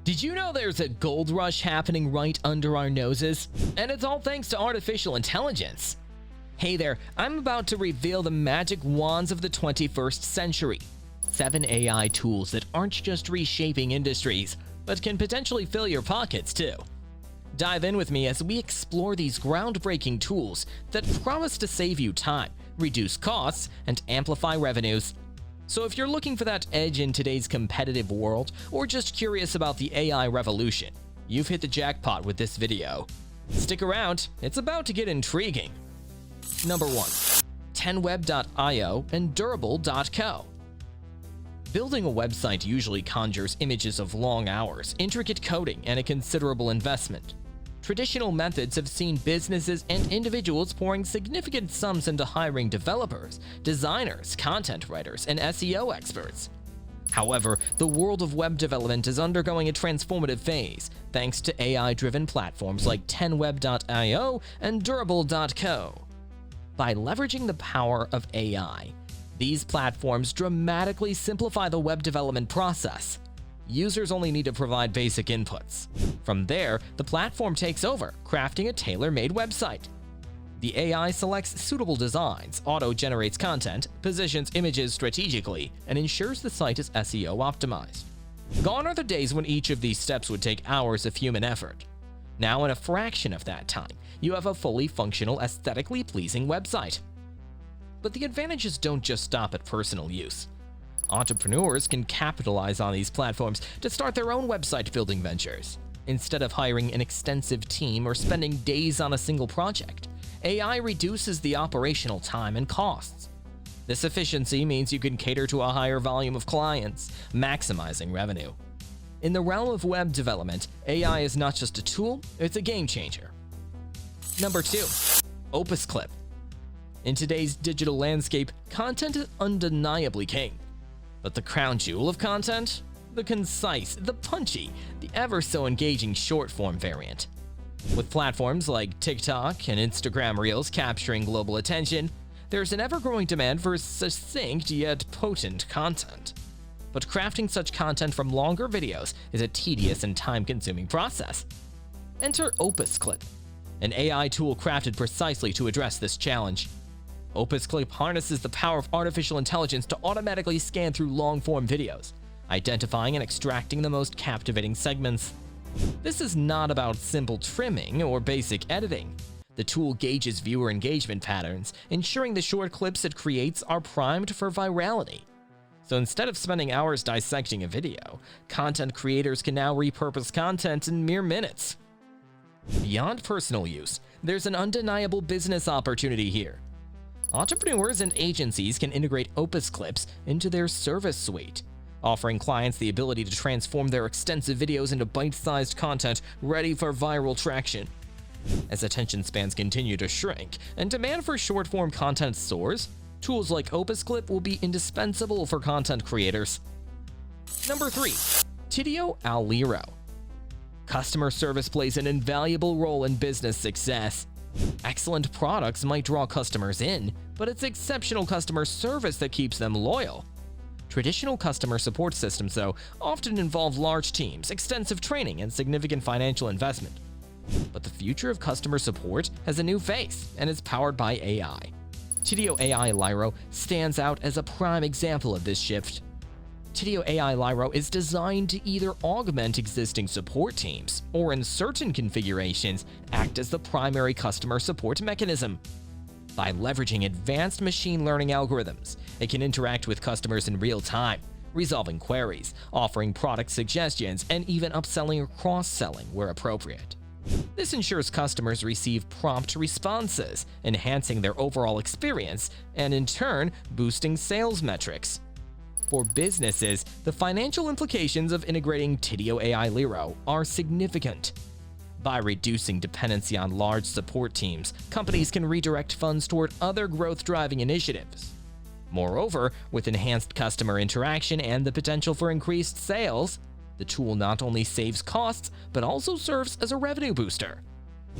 Did you know there's a gold rush happening right under our noses? And it's all thanks to artificial intelligence. Hey there, I'm about to reveal the magic wands of the 21st century. 7 AI tools that aren't just reshaping industries, but can potentially fill your pockets too. Dive in with me as we explore these groundbreaking tools that promise to save you time, reduce costs, and amplify revenues. So if you're looking for that edge in today's competitive world, or just curious about the AI revolution, you've hit the jackpot with this video. Stick around, it's about to get intriguing. Number 1. 10web.io and Durable.co. Building a website usually conjures images of long hours, intricate coding, and a considerable investment. Traditional methods have seen businesses and individuals pouring significant sums into hiring developers, designers, content writers, and SEO experts. However, the world of web development is undergoing a transformative phase thanks to AI-driven platforms like 10web.io and Durable.co. By leveraging the power of AI, these platforms dramatically simplify the web development process. Users only need to provide basic inputs. From there, the platform takes over, crafting a tailor-made website. The AI selects suitable designs, auto-generates content, positions images strategically, and ensures the site is SEO optimized. Gone are the days when each of these steps would take hours of human effort. Now, in a fraction of that time, you have a fully functional, aesthetically pleasing website. But the advantages don't just stop at personal use. Entrepreneurs can capitalize on these platforms to start their own website building ventures. Instead of hiring an extensive team or spending days on a single project, AI reduces the operational time and costs. This efficiency means you can cater to a higher volume of clients, maximizing revenue. In the realm of web development, AI is not just a tool, it's a game changer. Number 2. OpusClip. In today's digital landscape, content is undeniably king. But the crown jewel of content? The concise, the punchy, the ever-so-engaging short-form variant. With platforms like TikTok and Instagram Reels capturing global attention, there's an ever-growing demand for succinct yet potent content. But crafting such content from longer videos is a tedious and time-consuming process. Enter OpusClip, an AI tool crafted precisely to address this challenge. OpusClip harnesses the power of artificial intelligence to automatically scan through long-form videos, identifying and extracting the most captivating segments. This is not about simple trimming or basic editing. The tool gauges viewer engagement patterns, ensuring the short clips it creates are primed for virality. So instead of spending hours dissecting a video, content creators can now repurpose content in mere minutes. Beyond personal use, there's an undeniable business opportunity here. Entrepreneurs and agencies can integrate OpusClips into their service suite, offering clients the ability to transform their extensive videos into bite-sized content ready for viral traction. As attention spans continue to shrink and demand for short-form content soars, tools like OpusClip will be indispensable for content creators. Number 3. Tidio Aliro. Customer service plays an invaluable role in business success. Excellent products might draw customers in, but it's exceptional customer service that keeps them loyal. Traditional customer support systems, though, often involve large teams, extensive training, and significant financial investment. But the future of customer support has a new face, and is powered by AI. Tidio AI Liro stands out as a prime example of this shift. Tidio AI Liro is designed to either augment existing support teams, or in certain configurations, act as the primary customer support mechanism. By leveraging advanced machine learning algorithms, it can interact with customers in real time, resolving queries, offering product suggestions, and even upselling or cross-selling where appropriate. This ensures customers receive prompt responses, enhancing their overall experience, and in turn, boosting sales metrics. For businesses, the financial implications of integrating Tidio AI Liro are significant. By reducing dependency on large support teams, companies can redirect funds toward other growth-driving initiatives. Moreover, with enhanced customer interaction and the potential for increased sales, the tool not only saves costs, but also serves as a revenue booster.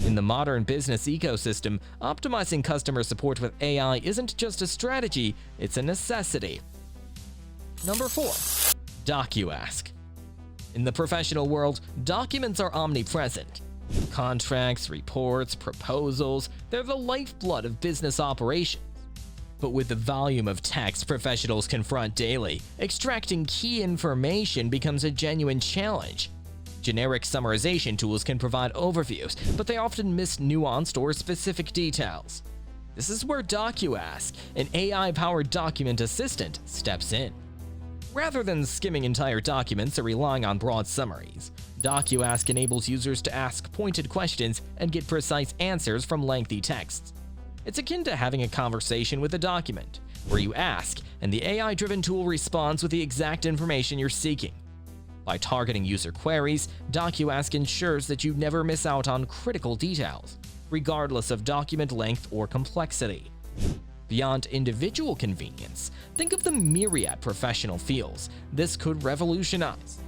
In the modern business ecosystem, optimizing customer support with AI isn't just a strategy, it's a necessity. Number 4. DocuAsk. In the professional world, documents are omnipresent. Contracts, reports, proposals, they're the lifeblood of business operations. But with the volume of text professionals confront daily, extracting key information becomes a genuine challenge. Generic summarization tools can provide overviews, but they often miss nuanced or specific details. This is where DocuAsk, an AI-powered document assistant, steps in. Rather than skimming entire documents or relying on broad summaries, DocuAsk enables users to ask pointed questions and get precise answers from lengthy texts. It's akin to having a conversation with a document, where you ask and the AI-driven tool responds with the exact information you're seeking. By targeting user queries, DocuAsk ensures that you never miss out on critical details, regardless of document length or complexity. Beyond individual convenience, think of the myriad professional fields this could revolutionize.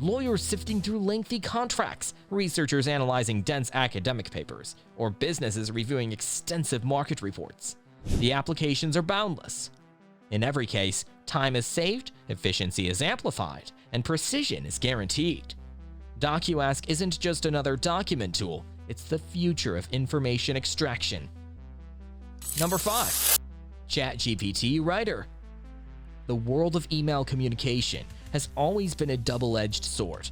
Lawyers sifting through lengthy contracts, researchers analyzing dense academic papers, or businesses reviewing extensive market reports. The applications are boundless. In every case, time is saved, efficiency is amplified, and precision is guaranteed. DocuAsk isn't just another document tool, it's the future of information extraction. Number 5. ChatGPT Writer. The world of email communication has always been a double-edged sword.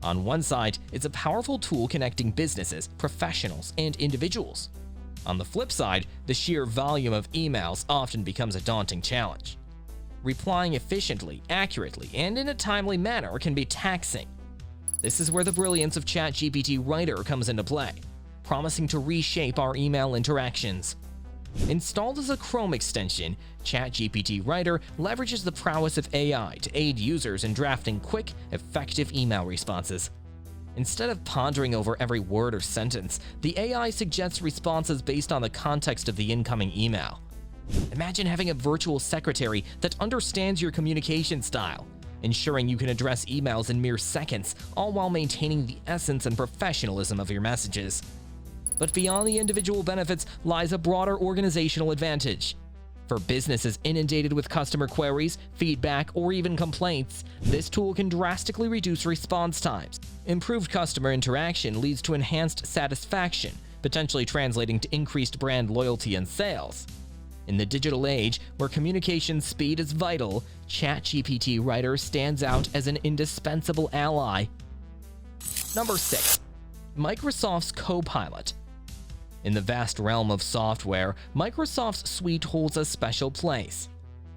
On one side, it's a powerful tool connecting businesses, professionals, and individuals. On the flip side, the sheer volume of emails often becomes a daunting challenge. Replying efficiently, accurately, and in a timely manner can be taxing. This is where the brilliance of ChatGPT Writer comes into play, promising to reshape our email interactions. Installed as a Chrome extension, ChatGPT Writer leverages the prowess of AI to aid users in drafting quick, effective email responses. Instead of pondering over every word or sentence, the AI suggests responses based on the context of the incoming email. Imagine having a virtual secretary that understands your communication style, ensuring you can address emails in mere seconds, all while maintaining the essence and professionalism of your messages. But beyond the individual benefits lies a broader organizational advantage. For businesses inundated with customer queries, feedback, or even complaints, this tool can drastically reduce response times. Improved customer interaction leads to enhanced satisfaction, potentially translating to increased brand loyalty and sales. In the digital age, where communication speed is vital, ChatGPT Writer stands out as an indispensable ally. Number 6. Microsoft's Copilot. In the vast realm of software, Microsoft's suite holds a special place,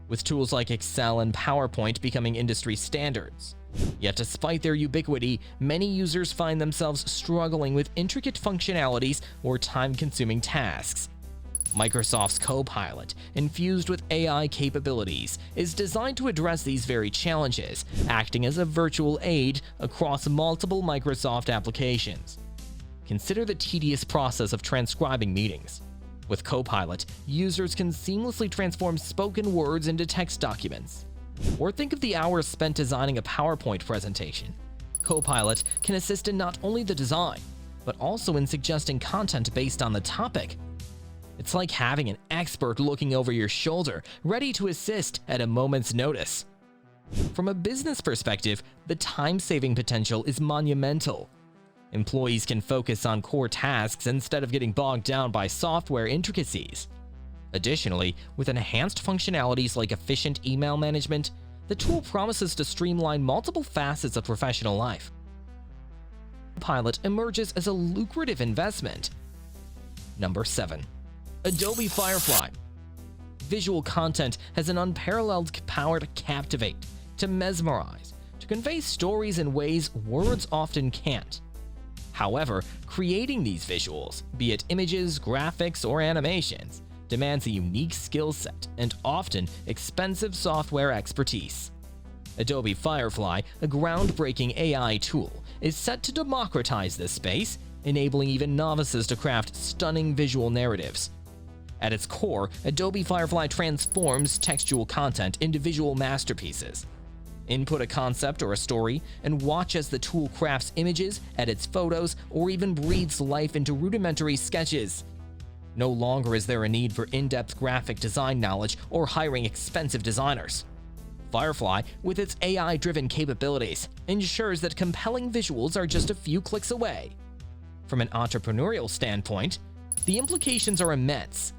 with tools like Excel and PowerPoint becoming industry standards. Yet despite their ubiquity, many users find themselves struggling with intricate functionalities or time-consuming tasks. Microsoft's Copilot, infused with AI capabilities, is designed to address these very challenges, acting as a virtual aid across multiple Microsoft applications. Consider the tedious process of transcribing meetings. With Copilot, users can seamlessly transform spoken words into text documents. Or think of the hours spent designing a PowerPoint presentation. Copilot can assist in not only the design, but also in suggesting content based on the topic. It's like having an expert looking over your shoulder, ready to assist at a moment's notice. From a business perspective, the time-saving potential is monumental. Employees can focus on core tasks instead of getting bogged down by software intricacies. Additionally, with enhanced functionalities like efficient email management, the tool promises to streamline multiple facets of professional life. Copilot emerges as a lucrative investment. Number 7. Adobe Firefly. Visual content has an unparalleled power to captivate, to mesmerize, to convey stories in ways words often can't. However, creating these visuals, be it images, graphics, or animations, demands a unique skill set and often expensive software expertise. Adobe Firefly, a groundbreaking AI tool, is set to democratize this space, enabling even novices to craft stunning visual narratives. At its core, Adobe Firefly transforms textual content into visual masterpieces. Input a concept or a story, and watch as the tool crafts images, edits photos, or even breathes life into rudimentary sketches. No longer is there a need for in-depth graphic design knowledge or hiring expensive designers. Firefly, with its AI-driven capabilities, ensures that compelling visuals are just a few clicks away. From an entrepreneurial standpoint, the implications are immense.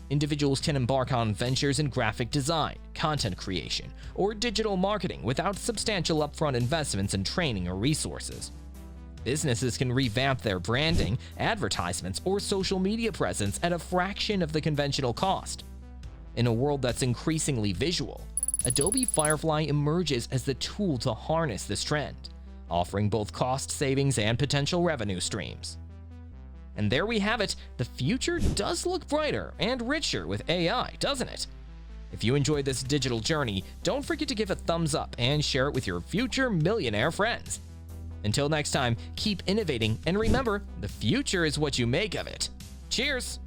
Individuals can embark on ventures in graphic design, content creation, or digital marketing without substantial upfront investments in training or resources. Businesses can revamp their branding, advertisements, or social media presence at a fraction of the conventional cost. In a world that's increasingly visual, Adobe Firefly emerges as the tool to harness this trend, offering both cost savings and potential revenue streams. And there we have it, the future does look brighter and richer with AI, doesn't it? If you enjoyed this digital journey, don't forget to give a thumbs up and share it with your future millionaire friends. Until next time, keep innovating and remember, the future is what you make of it. Cheers!